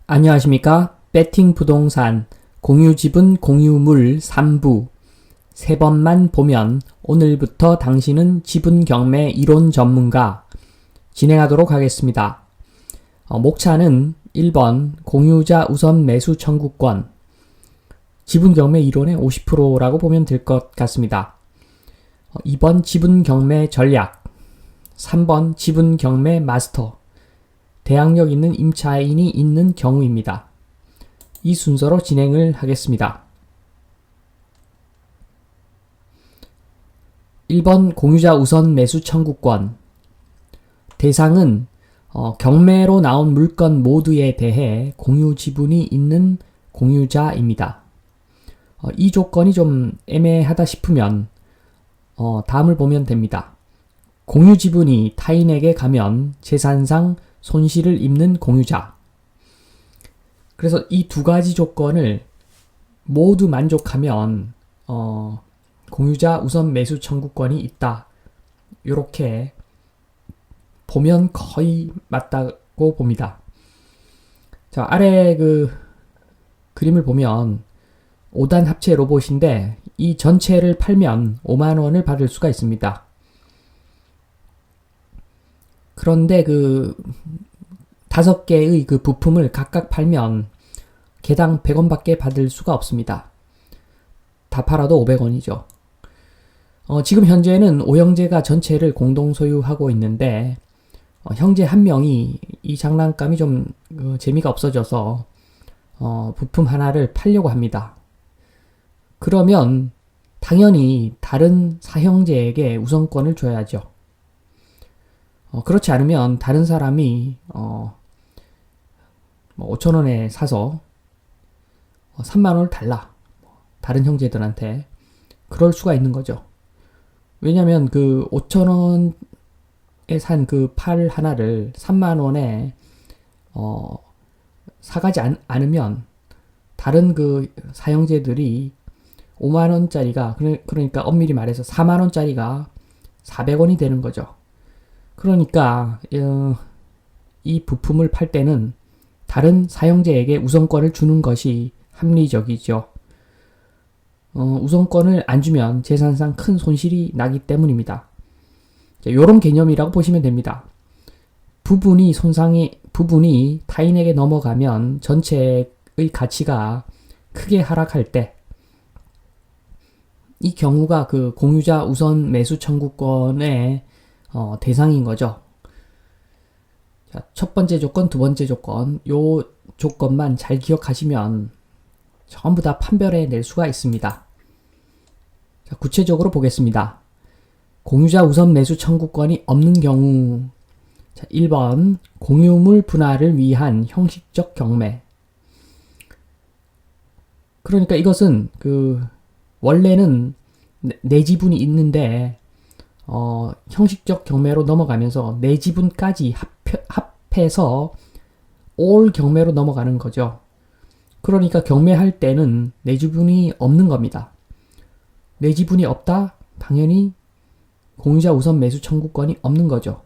안녕하십니까? 배팅 부동산 공유지분 공유물 3부 세 번만 보면 오늘부터 당신은 지분 경매 이론 전문가 진행하도록 하겠습니다. 목차는 1번 공유자 우선 매수 청구권 지분 경매 이론의 50%라고 보면 될 것 같습니다. 2번 지분 경매 전략 3번 지분 경매 마스터 대항력 있는 임차인이 있는 경우입니다. 이 순서로 진행을 하겠습니다. 1번 공유자 우선 매수 청구권 대상은 경매로 나온 물건 모두에 대해 공유 지분이 있는 공유자입니다. 이 조건이 좀 애매하다 싶으면 다음을 보면 됩니다. 공유 지분이 타인에게 가면 재산상 손실을 입는 공유자. 그래서 이 두 가지 조건을 모두 만족하면 공유자 우선 매수 청구권이 있다. 이렇게 보면 거의 맞다고 봅니다. 자, 아래 그 그림을 보면 5단 합체 로봇인데 이 전체를 팔면 5만 원을 받을 수가 있습니다. 그런데 그 5개의 그 부품을 각각 팔면 개당 100원밖에 받을 수가 없습니다. 다 팔아도 500원이죠. 지금 현재는 5형제가 전체를 공동 소유하고 있는데 형제 한 명이 이 장난감이 좀 재미가 없어져서 부품 하나를 팔려고 합니다. 그러면 당연히 다른 4형제에게 우선권을 줘야죠. 그렇지 않으면 다른 사람이 5,000원에 사서 3만원을 달라. 다른 형제들한테. 그럴 수가 있는 거죠. 왜냐면 그 5,000원에 산 그 팔 하나를 3만원에 사가지 않으면 다른 그 사형제들이 5만원짜리가 그러니까 엄밀히 말해서 4만원짜리가 400원이 되는 거죠. 그러니까 이 부품을 팔 때는 다른 사용자에게 우선권을 주는 것이 합리적이죠. 우선권을 안 주면 재산상 큰 손실이 나기 때문입니다. 이런 개념이라고 보시면 됩니다. 부분이 타인에게 넘어가면 전체의 가치가 크게 하락할 때 이 경우가 그 공유자 우선 매수 청구권의 대상인 거죠. 자, 첫 번째 조건, 두 번째 조건, 요 조건만 잘 기억하시면 전부 다 판별해 낼 수가 있습니다. 자, 구체적으로 보겠습니다. 공유자 우선 매수 청구권이 없는 경우, 자, 1번 공유물 분할을 위한 형식적 경매. 그러니까 이것은 원래는 내 지분이 있는데 형식적 경매로 넘어가면서 내 지분까지 합해서 올 경매로 넘어가는 거죠. 그러니까 경매할 때는 내 지분이 없는 겁니다. 내 지분이 없다? 당연히 공유자 우선 매수 청구권이 없는 거죠.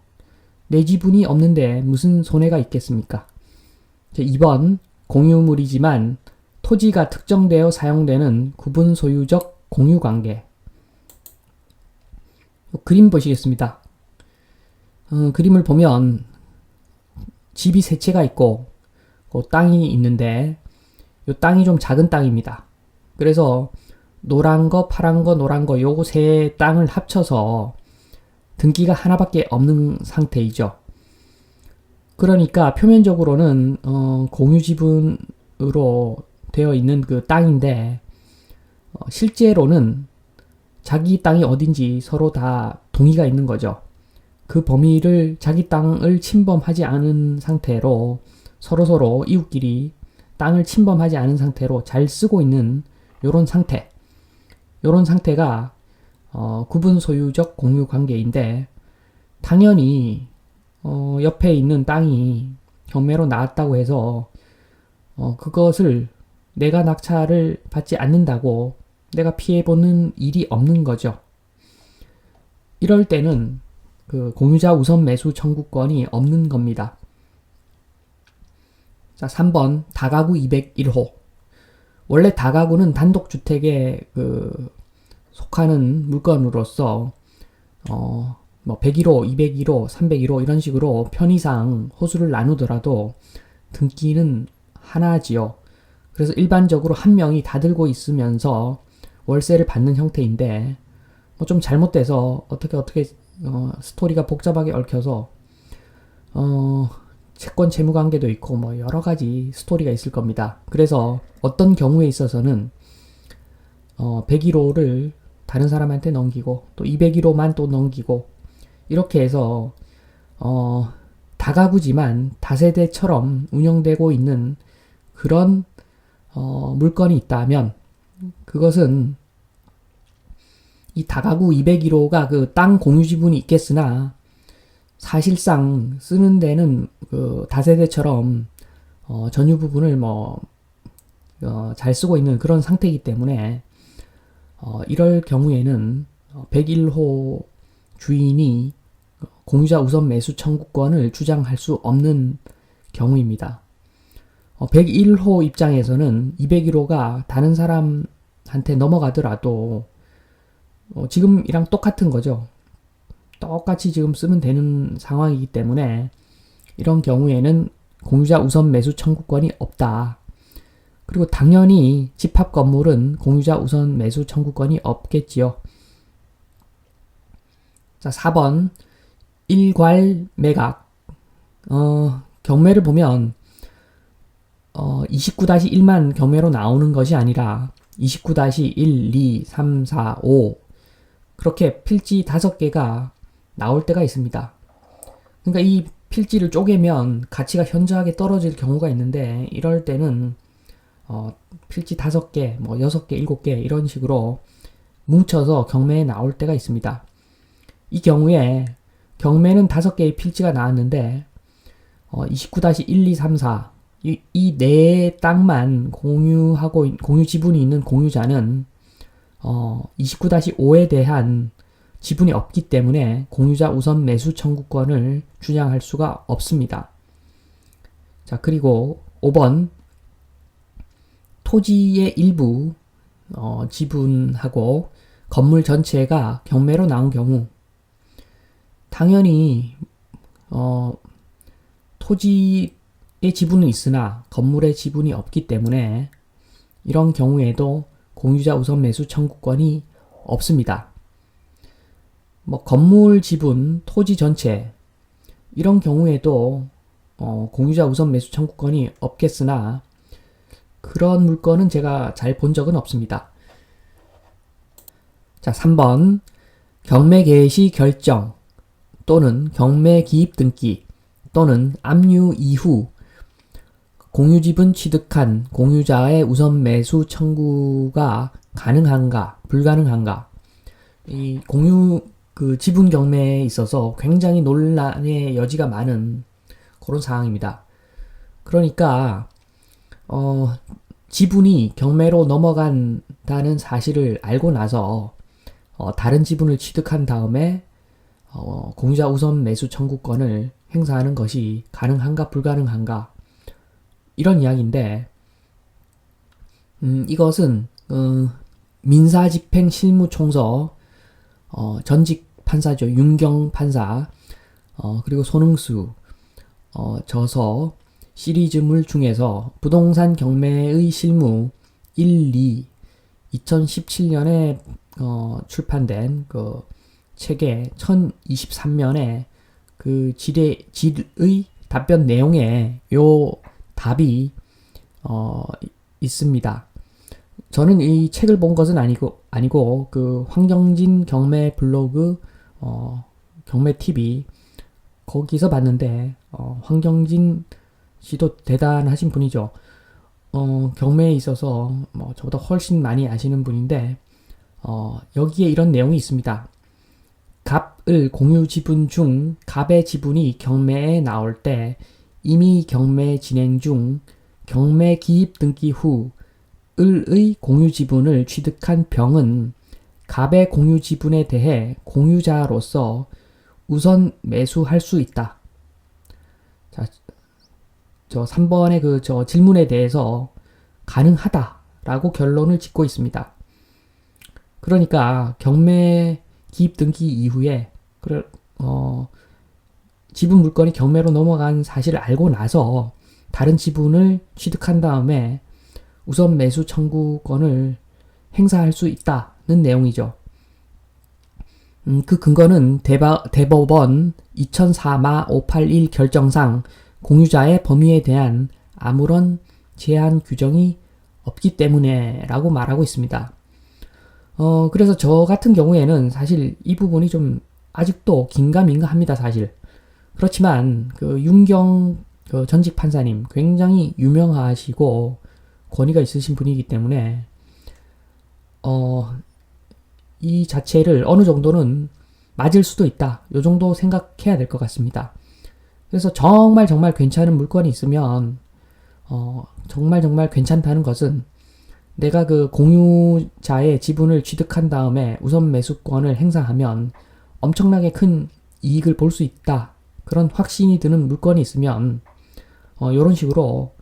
내 지분이 없는데 무슨 손해가 있겠습니까? 2번 공유물이지만 토지가 특정되어 사용되는 구분 소유적 공유관계. 그림 보시겠습니다. 그림을 보면 집이 세 채가 있고 땅이 있는데 이 땅이 좀 작은 땅입니다. 그래서 노란 거, 파란 거, 노란 거 요거 세 땅을 합쳐서 등기가 하나밖에 없는 상태이죠. 그러니까 표면적으로는 공유 지분으로 되어 있는 그 땅인데 실제로는 자기 땅이 어딘지 서로 다 동의가 있는 거죠. 그 범위를 자기 땅을 침범하지 않은 상태로 서로서로 이웃끼리 땅을 침범하지 않은 상태로 잘 쓰고 있는 요런 상태. 요런 상태가 구분 소유적 공유 관계인데 당연히 옆에 있는 땅이 경매로 나왔다고 해서 그것을 내가 낙찰을 받지 않는다고 내가 피해보는 일이 없는 거죠. 이럴 때는 그 공유자 우선 매수 청구권이 없는 겁니다. 자, 3번 다가구 201호. 원래 다가구는 단독주택에 속하는 물건으로서 뭐 101호, 201호, 301호 이런 식으로 편의상 호수를 나누더라도 등기는 하나지요. 그래서 일반적으로 한 명이 다 들고 있으면서 월세를 받는 형태인데 뭐 좀 잘못돼서 어떻게 스토리가 복잡하게 얽혀서 채권 채무 관계도 있고 뭐 여러 가지 스토리가 있을 겁니다. 그래서 어떤 경우에 있어서는 101호를 다른 사람한테 넘기고 또 201호만 또 넘기고 이렇게 해서 다가구지만 다세대처럼 운영되고 있는 그런 물건이 있다면 그것은 이 다가구 201호가 그 땅 공유 지분이 있겠으나 사실상 쓰는 데는 그 다세대처럼 전유 부분을 잘 쓰고 있는 그런 상태이기 때문에 이럴 경우에는 101호 주인이 공유자 우선 매수 청구권을 주장할 수 없는 경우입니다. 101호 입장에서는 201호가 다른 사람한테 넘어가더라도 지금이랑 똑같은 거죠. 똑같이 지금 쓰면 되는 상황이기 때문에 이런 경우에는 공유자 우선 매수 청구권이 없다. 그리고 당연히 집합 건물은 공유자 우선 매수 청구권이 없겠지요. 자, 4번 일괄 매각. 경매를 보면 29-1만 경매로 나오는 것이 아니라 29-1, 2, 3, 4, 5 그렇게 필지 5개가 나올 때가 있습니다. 그러니까 이 필지를 쪼개면 가치가 현저하게 떨어질 경우가 있는데 이럴 때는 필지 5개, 뭐 6개, 7개 이런 식으로 뭉쳐서 경매에 나올 때가 있습니다. 이 경우에 경매는 5개의 필지가 나왔는데 29-1, 2, 3, 4 이 네 땅만 공유 지분이 있는 공유자는 29-5에 대한 지분이 없기 때문에 공유자 우선 매수 청구권을 주장할 수가 없습니다. 자, 그리고 5번 토지의 일부 지분하고 건물 전체가 경매로 나온 경우 당연히 토지의 지분은 있으나 건물의 지분이 없기 때문에 이런 경우에도 공유자 우선 매수 청구권이 없습니다. 뭐 건물 지분, 토지 전체 이런 경우에도 공유자 우선 매수 청구권이 없겠으나 그런 물건은 제가 잘 본 적은 없습니다. 자, 3번 경매 개시 결정 또는 경매 기입 등기 또는 압류 이후 공유 지분 취득한 공유자의 우선 매수 청구가 가능한가, 불가능한가. 이 공유 지분 경매에 있어서 굉장히 논란의 여지가 많은 그런 상황입니다. 그러니까 지분이 경매로 넘어간다는 사실을 알고 나서 다른 지분을 취득한 다음에 공유자 우선 매수 청구권을 행사하는 것이 가능한가 불가능한가 이런 이야기인데 이것은 민사집행실무총서 전직 판사죠. 윤경 판사 그리고 손흥수 저서 시리즈물 중에서 부동산 경매의 실무 1, 2 2017년에 출판된 그 책의 1023면에 그 질의 답변 내용에 요 답이 있습니다. 저는 이 책을 본 것은 아니고 그 황경진 경매 블로그 경매 TV 거기서 봤는데 황경진 씨도 대단하신 분이죠. 경매에 있어서 저보다 훨씬 많이 아시는 분인데 여기에 이런 내용이 있습니다. 갑을 공유 지분 중 갑의 지분이 경매에 나올 때 이미 경매 진행 중 경매 기입 등기 후 을의 공유 지분을 취득한 병은 갑의 공유 지분에 대해 공유자로서 우선 매수할 수 있다. 자, 저 3번의 저 질문에 대해서 가능하다라고 결론을 짓고 있습니다. 그러니까 경매 기입 등기 이후에 지분 물건이 경매로 넘어간 사실을 알고 나서 다른 지분을 취득한 다음에 우선 매수 청구권을 행사할 수 있다는 내용이죠. 그 근거는 대법원 2004-581 결정상 공유자의 범위에 대한 아무런 제한 규정이 없기 때문에 라고 말하고 있습니다. 그래서 저 같은 경우에는 사실 이 부분이 좀 아직도 긴가민가 합니다, 사실. 그렇지만 그 윤경 그 전직 판사님 굉장히 유명하시고 권위가 있으신 분이기 때문에 이 자체를 어느 정도는 맞을 수도 있다. 요 정도 생각해야 될 것 같습니다. 그래서 정말 괜찮은 물건이 있으면 정말 괜찮다는 것은 내가 그 공유자의 지분을 취득한 다음에 우선 매수권을 행사하면 엄청나게 큰 이익을 볼 수 있다. 그런 확신이 드는 물건이 있으면 이런 식으로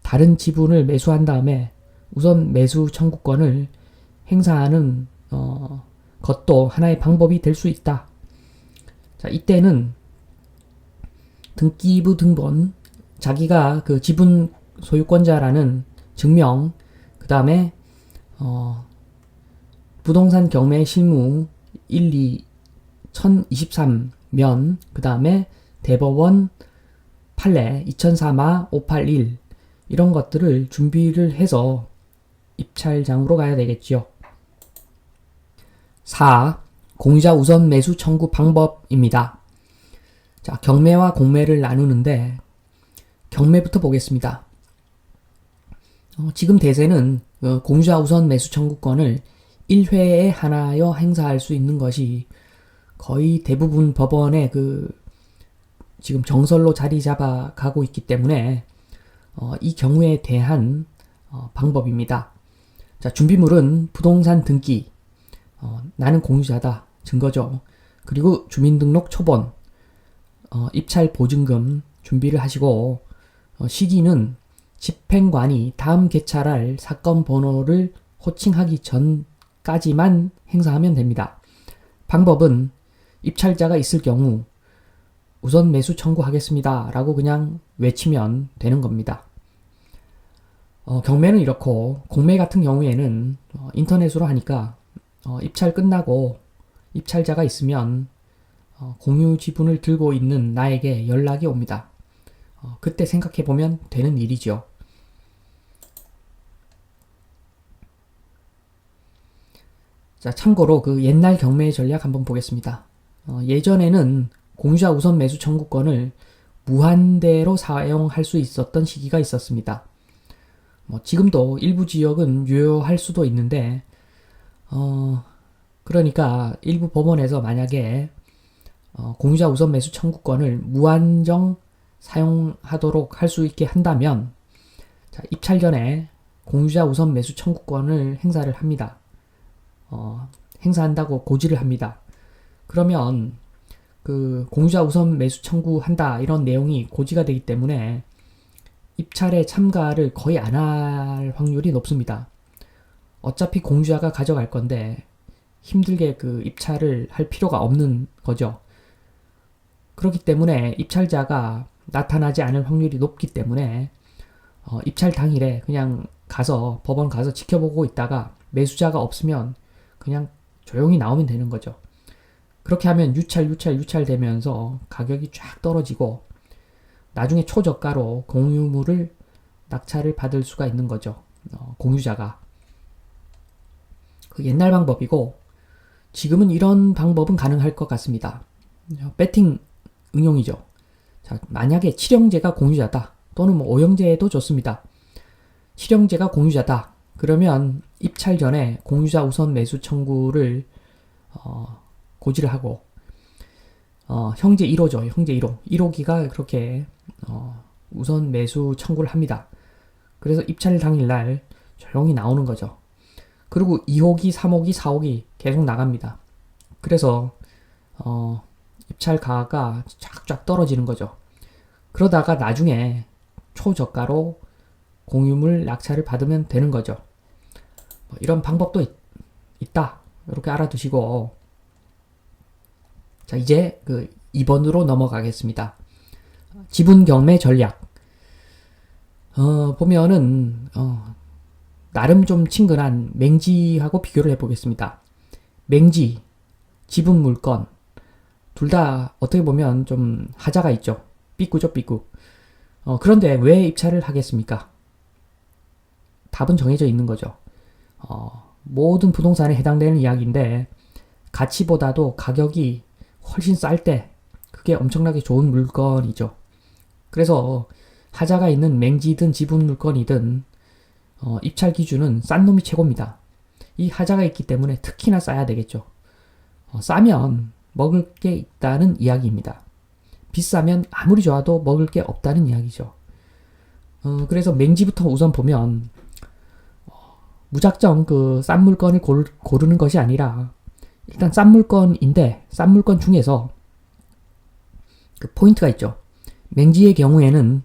다른 지분을 매수한 다음에 우선 매수 청구권을 행사하는 것도 하나의 방법이 될 수 있다. 자, 이때는 등기부 등본, 자기가 그 지분 소유권자라는 증명, 그 다음에 부동산 경매 실무 1023면, 그 다음에 대법원 판례 2004-581 이런 것들을 준비를 해서 입찰장으로 가야 되겠지요. 4. 공유자 우선 매수 청구 방법입니다. 자, 경매와 공매를 나누는데 경매부터 보겠습니다. 지금 대세는 공유자 우선 매수 청구권을 1회에 하나여 행사할 수 있는 것이 거의 대부분 법원의 지금 정설로 자리 잡아 가고 있기 때문에 이 경우에 대한 방법입니다. 자, 준비물은 부동산 등기, 나는 공유자다, 증거죠. 그리고 주민등록 초본, 입찰 보증금 준비를 하시고 시기는 집행관이 다음 개찰할 사건 번호를 호칭하기 전까지만 행사하면 됩니다. 방법은 입찰자가 있을 경우 우선 매수 청구하겠습니다 라고 그냥 외치면 되는 겁니다. 경매는 이렇고 공매 같은 경우에는 인터넷으로 하니까 입찰 끝나고 입찰자가 있으면 공유 지분을 들고 있는 나에게 연락이 옵니다. 그때 생각해보면 되는 일이죠. 자, 참고로 그 옛날 경매의 전략 한번 보겠습니다. 예전에는 공유자 우선 매수 청구권을 무한대로 사용할 수 있었던 시기가 있었습니다. 지금도 일부 지역은 유효할 수도 있는데, 그러니까 일부 법원에서 만약에 공유자 우선 매수 청구권을 무한정 사용하도록 할 수 있게 한다면, 자, 입찰 전에 공유자 우선 매수 청구권을 행사를 합니다. 행사한다고 고지를 합니다. 그러면 그 공유자 우선 매수 청구한다 이런 내용이 고지가 되기 때문에 입찰에 참가를 거의 안 할 확률이 높습니다. 어차피 공유자가 가져갈 건데 힘들게 그 입찰을 할 필요가 없는 거죠. 그렇기 때문에 입찰자가 나타나지 않을 확률이 높기 때문에 입찰 당일에 그냥 가서 법원 가서 지켜보고 있다가 매수자가 없으면 그냥 조용히 나오면 되는 거죠. 그렇게 하면 유찰되면서 가격이 쫙 떨어지고 나중에 초저가로 공유물을 낙찰을 받을 수가 있는 거죠. 공유자가. 그 옛날 방법이고 지금은 이런 방법은 가능할 것 같습니다. 배팅 응용이죠. 자, 만약에 칠형제가 공유자다 또는 뭐 오형제도 좋습니다. 칠형제가 공유자다. 그러면 입찰 전에 공유자 우선 매수 청구를 고지를 하고 형제 1호죠. 형제 1호. 1호기가 그렇게 우선 매수 청구를 합니다. 그래서 입찰 당일날 조용히 나오는 거죠. 그리고 2호기, 3호기, 4호기 계속 나갑니다. 그래서 입찰 가가 쫙쫙 떨어지는 거죠. 그러다가 나중에 초저가로 공유물 낙찰을 받으면 되는 거죠. 이런 방법도 있다. 이렇게 알아두시고, 자, 이제 그 2번으로 넘어가겠습니다. 지분 경매 전략. 보면은, 나름 좀 친근한 맹지하고 비교를 해보겠습니다. 맹지, 지분 물건, 둘 다 어떻게 보면 좀 하자가 있죠. 삐꾸죠, 삐꾸. 그런데 왜 입찰을 하겠습니까? 답은 정해져 있는 거죠. 모든 부동산에 해당되는 이야기인데, 가치보다도 가격이 훨씬 쌀 때, 그게 엄청나게 좋은 물건이죠. 그래서 하자가 있는 맹지든 지분 물건이든 입찰 기준은 싼 놈이 최고입니다. 이 하자가 있기 때문에 특히나 싸야 되겠죠. 싸면 먹을 게 있다는 이야기입니다. 비싸면 아무리 좋아도 먹을 게 없다는 이야기죠. 그래서 맹지부터 우선 보면 무작정 그 싼 물건을 고르는 것이 아니라 일단 싼 물건인데 싼 물건 중에서 그 포인트가 있죠. 맹지의 경우에는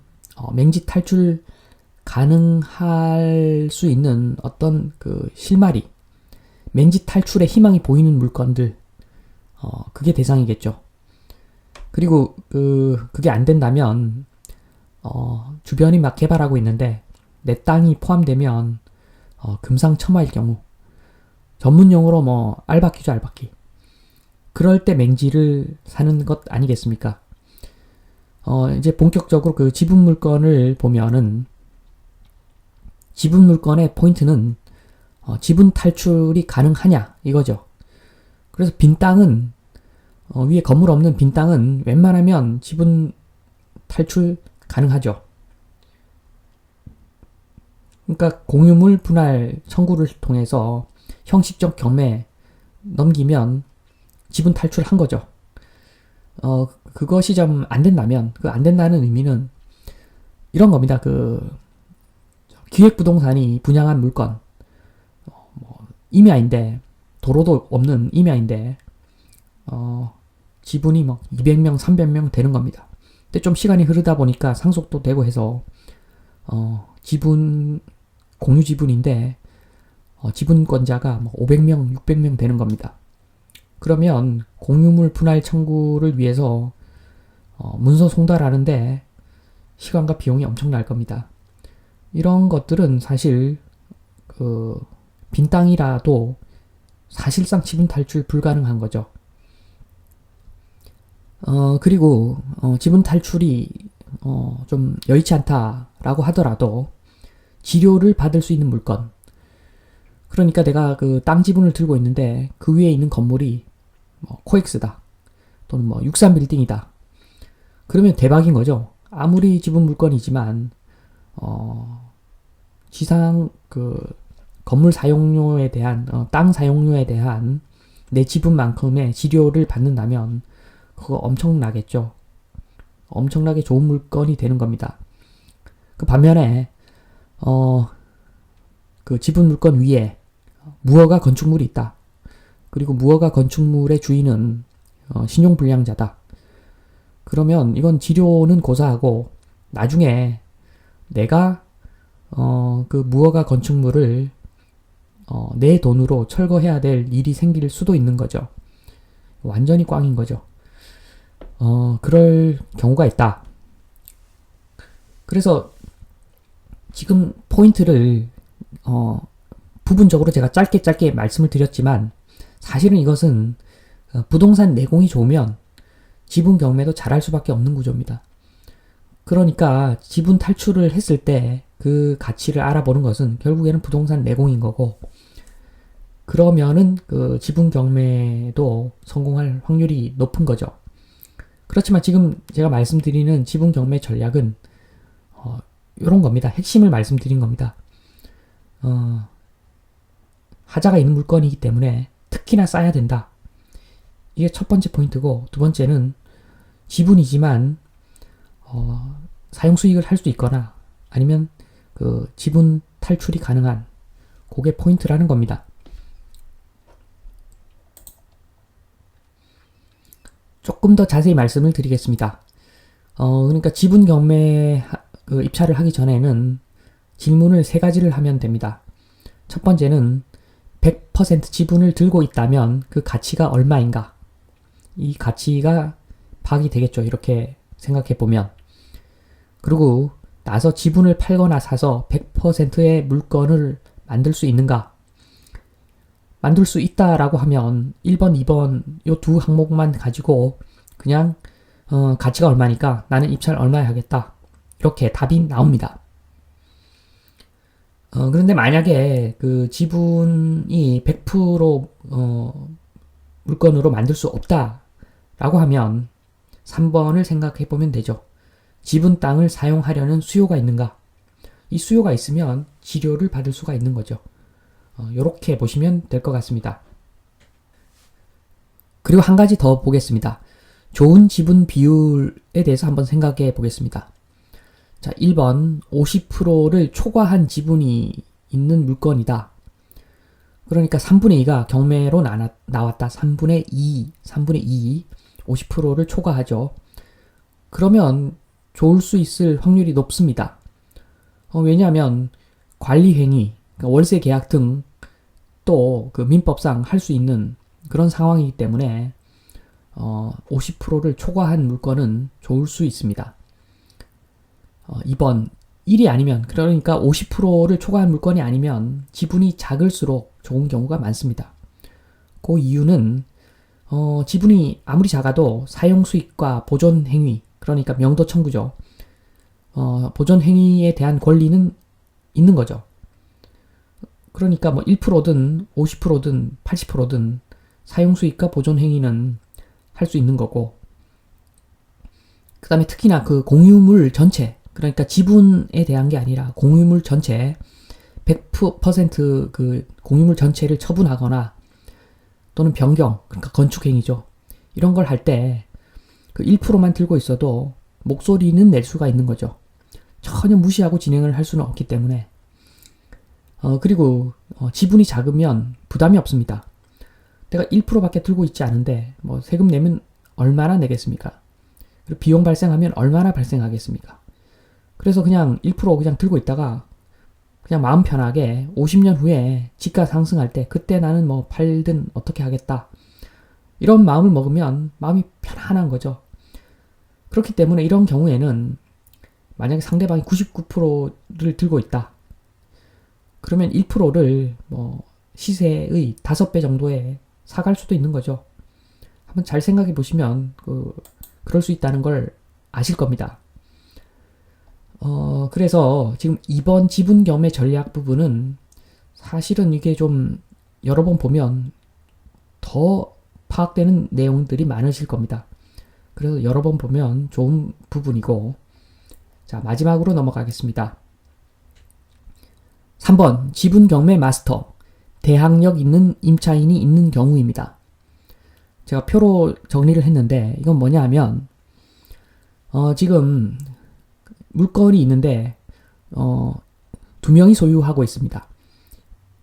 맹지 탈출 가능할 수 있는 어떤 그 실마리, 맹지 탈출의 희망이 보이는 물건들, 그게 대상이겠죠. 그리고 그게 안 된다면 주변이 막 개발하고 있는데 내 땅이 포함되면 금상첨화일 경우, 전문 용어로 뭐 알바키죠, 알바키. 그럴 때 맹지를 사는 것 아니겠습니까? 이제 본격적으로 그 지분 물건을 보면은 지분 물건의 포인트는 지분 탈출이 가능하냐 이거죠. 그래서 빈 땅은 위에 건물 없는 빈 땅은 웬만하면 지분 탈출 가능하죠. 그러니까 공유물 분할 청구를 통해서 형식적 경매 넘기면 지분 탈출한 거죠. 그것이 좀 안 된다면, 그 안 된다는 의미는 이런 겁니다. 그 기획부동산이 분양한 물건, 임야인데, 도로도 없는 임야인데, 지분이 막 200명, 300명 되는 겁니다. 근데 좀 시간이 흐르다 보니까 상속도 되고 해서, 공유 지분인데, 지분권자가 뭐 500명, 600명 되는 겁니다. 그러면 공유물 분할 청구를 위해서 문서 송달하는데 시간과 비용이 엄청날 겁니다. 이런 것들은 사실 빈 땅이라도 사실상 지분 탈출 불가능한 거죠. 그리고 지분 탈출이 좀 여의치 않다라고 하더라도 지료를 받을 수 있는 물건, 그러니까 내가 그 땅 지분을 들고 있는데 그 위에 있는 건물이 코엑스다 또는 63빌딩이다. 그러면 대박인 거죠. 아무리 지분 물건이지만 지상 그 건물 사용료에 대한 땅 사용료에 대한 내 지분만큼의 지료를 받는다면 그거 엄청나겠죠. 엄청나게 좋은 물건이 되는 겁니다. 그 반면에 그 지분 물건 위에 무허가 건축물이 있다. 그리고 무허가 건축물의 주인은 신용불량자다. 그러면 이건 지료는 고사하고 나중에 내가 그 무허가 건축물을 내 돈으로 철거해야 될 일이 생길 수도 있는 거죠. 완전히 꽝인 거죠. 그럴 경우가 있다. 그래서 지금 포인트를 부분적으로 제가 짧게 말씀을 드렸지만 사실은 이것은 부동산 내공이 좋으면 지분 경매도 잘할 수밖에 없는 구조입니다. 그러니까 지분 탈출을 했을 때 그 가치를 알아보는 것은 결국에는 부동산 내공인 거고, 그러면은 그 지분 경매도 성공할 확률이 높은 거죠. 그렇지만 지금 제가 말씀드리는 지분 경매 전략은 이런 겁니다. 핵심을 말씀드린 겁니다. 하자가 있는 물건이기 때문에 특히나 싸야 된다. 이게 첫 번째 포인트고, 두 번째는 지분이지만 사용 수익을 할 수 있거나 아니면 그 지분 탈출이 가능한, 그게 포인트라는 겁니다. 조금 더 자세히 말씀을 드리겠습니다. 그러니까 지분 경매 그 입찰을 하기 전에는 질문을 세 가지를 하면 됩니다. 첫 번째는 100% 지분을 들고 있다면 그 가치가 얼마인가? 이 가치가 파악이 되겠죠. 이렇게 생각해 보면. 그리고 나서 지분을 팔거나 사서 100%의 물건을 만들 수 있는가? 만들 수 있다라고 하면 1번, 2번 요 두 항목만 가지고 그냥 가치가 얼마니까 나는 입찰 얼마에 하겠다. 이렇게 답이 나옵니다. 그런데 만약에 그 지분이 100% 물건으로 만들 수 없다라고 하면 3번을 생각해 보면 되죠. 지분 땅을 사용하려는 수요가 있는가? 이 수요가 있으면 지료를 받을 수가 있는 거죠. 이렇게 보시면 될 것 같습니다. 그리고 한 가지 더 보겠습니다. 좋은 지분 비율에 대해서 한번 생각해 보겠습니다. 자, 1번 50%를 초과한 지분이 있는 물건이다. 그러니까 3분의 2가 경매로 나왔다. 3분의 2, 50%를 초과하죠. 그러면 좋을 수 있을 확률이 높습니다. 왜냐하면 관리행위, 그러니까 월세 계약 등 또 그 민법상 할 수 있는 그런 상황이기 때문에 50%를 초과한 물건은 좋을 수 있습니다. 2번 1이 아니면, 그러니까 50%를 초과한 물건이 아니면 지분이 작을수록 좋은 경우가 많습니다. 그 이유는 지분이 아무리 작아도 사용 수익과 보존 행위, 그러니까 명도 청구죠. 보존 행위에 대한 권리는 있는 거죠. 그러니까 뭐 1%든 50%든 80%든 사용 수익과 보존 행위는 할 수 있는 거고, 그 다음에 특히나 그 공유물 전체, 그러니까 지분에 대한 게 아니라 공유물 전체 100% 공유물 전체를 처분하거나 또는 변경, 그러니까 건축행위죠. 이런 걸 할 때 그 1%만 들고 있어도 목소리는 낼 수가 있는 거죠. 전혀 무시하고 진행을 할 수는 없기 때문에. 그리고 지분이 작으면 부담이 없습니다. 내가 1%밖에 들고 있지 않은데 뭐 세금 내면 얼마나 내겠습니까? 그리고 비용 발생하면 얼마나 발생하겠습니까? 그래서 그냥 1% 그냥 들고 있다가 그냥 마음 편하게 50년 후에 지가 상승할 때 그때 나는 뭐 팔든 어떻게 하겠다. 이런 마음을 먹으면 마음이 편안한 거죠. 그렇기 때문에 이런 경우에는 만약에 상대방이 99%를 들고 있다. 그러면 1%를 뭐 시세의 5배 정도에 사갈 수도 있는 거죠. 한번 잘 생각해 보시면 그럴 수 있다는 걸 아실 겁니다. 그래서 지금 2번 지분 경매 전략 부분은 사실은 이게 좀 여러 번 보면 더 파악되는 내용들이 많으실 겁니다. 그래서 여러 번 보면 좋은 부분이고, 자, 마지막으로 넘어가겠습니다. 3번 지분 경매 마스터, 대항력 있는 임차인이 있는 경우입니다. 제가 표로 정리를 했는데 이건 뭐냐 하면 지금 물건이 있는데 두 명이 소유하고 있습니다.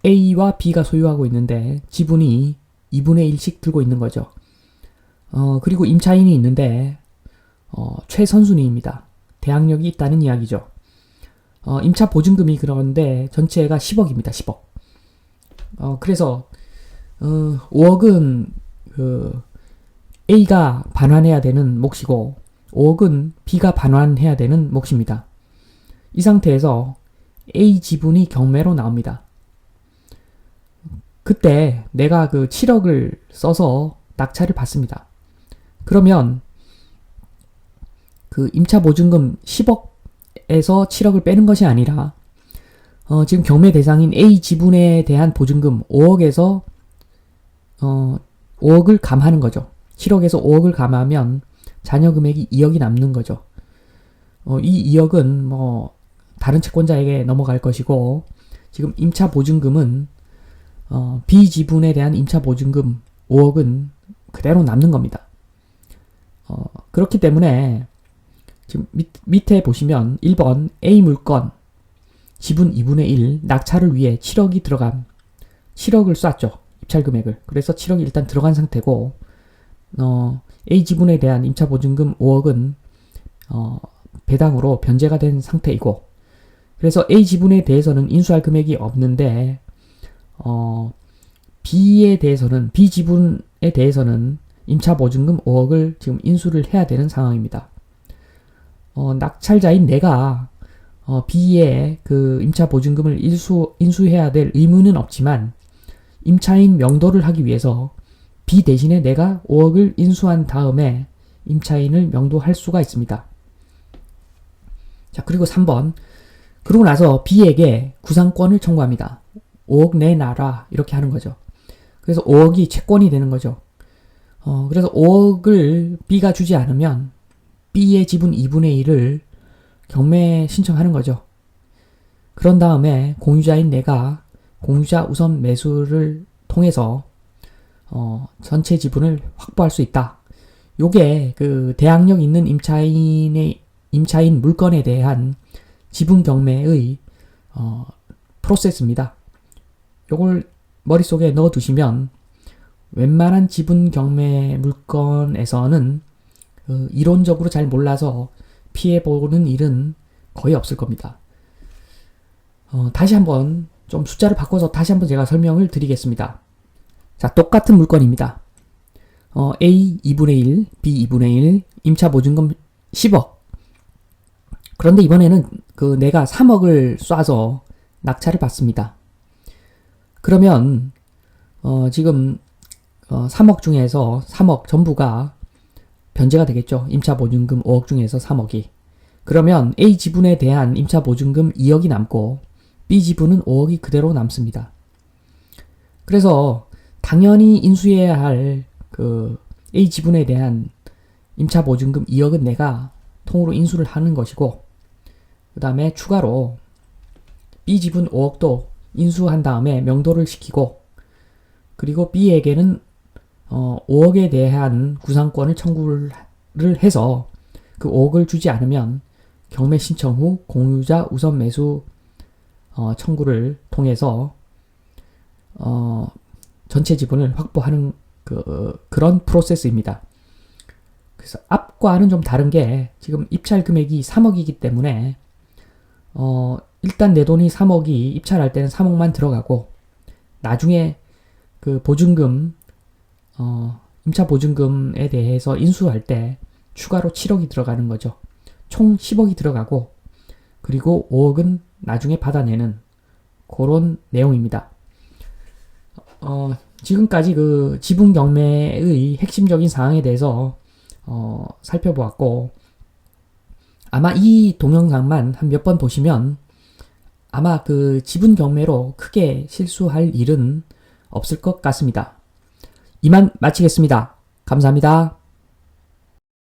A와 B가 소유하고 있는데 지분이 2분의 1씩 들고 있는 거죠. 그리고 임차인이 있는데 최선순위입니다. 대항력이 있다는 이야기죠. 임차 보증금이 그런데 전체가 10억입니다. 10억. 그래서 5억은 A가 반환해야 되는 몫이고 5억은 B가 반환해야 되는 몫입니다. 이 상태에서 A 지분이 경매로 나옵니다. 그때 내가 7억을 써서 낙찰을 받습니다. 그러면 임차 보증금 10억에서 7억을 빼는 것이 아니라 지금 경매 대상인 A 지분에 대한 보증금 5억에서 5억을 감하는 거죠. 7억에서 5억을 감하면 잔여 금액이 2억이 남는 거죠. 이 2억은 뭐 다른 채권자에게 넘어갈 것이고, 지금 임차 보증금은 B 지분에 대한 임차 보증금 5억은 그대로 남는 겁니다. 그렇기 때문에 지금 밑에 보시면 1번 A 물건 지분 2분의 1 낙찰을 위해 7억이 들어간 7억을 쐈죠. 입찰 금액을. 그래서 7억이 일단 들어간 상태고 A 지분에 대한 임차 보증금 5억은 배당으로 변제가 된 상태이고, 그래서 A 지분에 대해서는 인수할 금액이 없는데 B 지분에 대해서는 임차 보증금 5억을 지금 인수를 해야 되는 상황입니다. 낙찰자인 내가 B의 그 임차 보증금을 인수해야 될 의무는 없지만 임차인 명도를 하기 위해서 B 대신에 내가 5억을 인수한 다음에 임차인을 명도할 수가 있습니다. 자, 그리고 3번. 그러고 나서 B에게 구상권을 청구합니다. 5억 내놔라. 이렇게 하는 거죠. 그래서 5억이 채권이 되는 거죠. 그래서 5억을 B가 주지 않으면 B의 지분 2분의 1을 경매 신청하는 거죠. 그런 다음에 공유자인 내가 공유자 우선 매수를 통해서 전체 지분을 확보할 수 있다. 요게 그 대항력 있는 임차인 물건에 대한 지분 경매의 프로세스입니다. 요걸 머릿속에 넣어 두시면 웬만한 지분 경매 물건에서는 이론적으로 잘 몰라서 피해보는 일은 거의 없을 겁니다. 다시 한번 좀 숫자를 바꿔서 다시 한번 제가 설명을 드리겠습니다. 자, 똑같은 물건입니다. A 2분의 1, B 2분의 1, 임차 보증금 10억. 그런데 이번에는 내가 3억을 쏴서 낙찰을 받습니다. 그러면 지금 3억 중에서 3억 전부가 변제가 되겠죠. 임차 보증금 5억 중에서 3억이. 그러면 A 지분에 대한 임차 보증금 2억이 남고 B 지분은 5억이 그대로 남습니다. 그래서 당연히 인수해야 할 A 지분에 대한 임차 보증금 2억은 내가 통으로 인수를 하는 것이고, 그 다음에 추가로 B 지분 5억도 인수한 다음에 명도를 시키고, 그리고 B에게는 5억에 대한 구상권을 청구를 해서 그 5억을 주지 않으면 경매 신청 후 공유자 우선 매수 청구를 통해서 전체 지분을 확보하는 그런 프로세스입니다. 그래서 앞과는 좀 다른 게 지금 입찰 금액이 3억이기 때문에 일단 내 돈이 3억이 입찰할 때는 3억만 들어가고, 나중에 그 보증금 임차 보증금에 대해서 인수할 때 추가로 7억이 들어가는 거죠. 총 10억이 들어가고, 그리고 5억은 나중에 받아내는 그런 내용입니다. 지금까지 그 지분 경매의 핵심적인 사항에 대해서 살펴보았고, 아마 이 동영상만 한 몇 번 보시면 아마 그 지분 경매로 크게 실수할 일은 없을 것 같습니다. 이만 마치겠습니다. 감사합니다.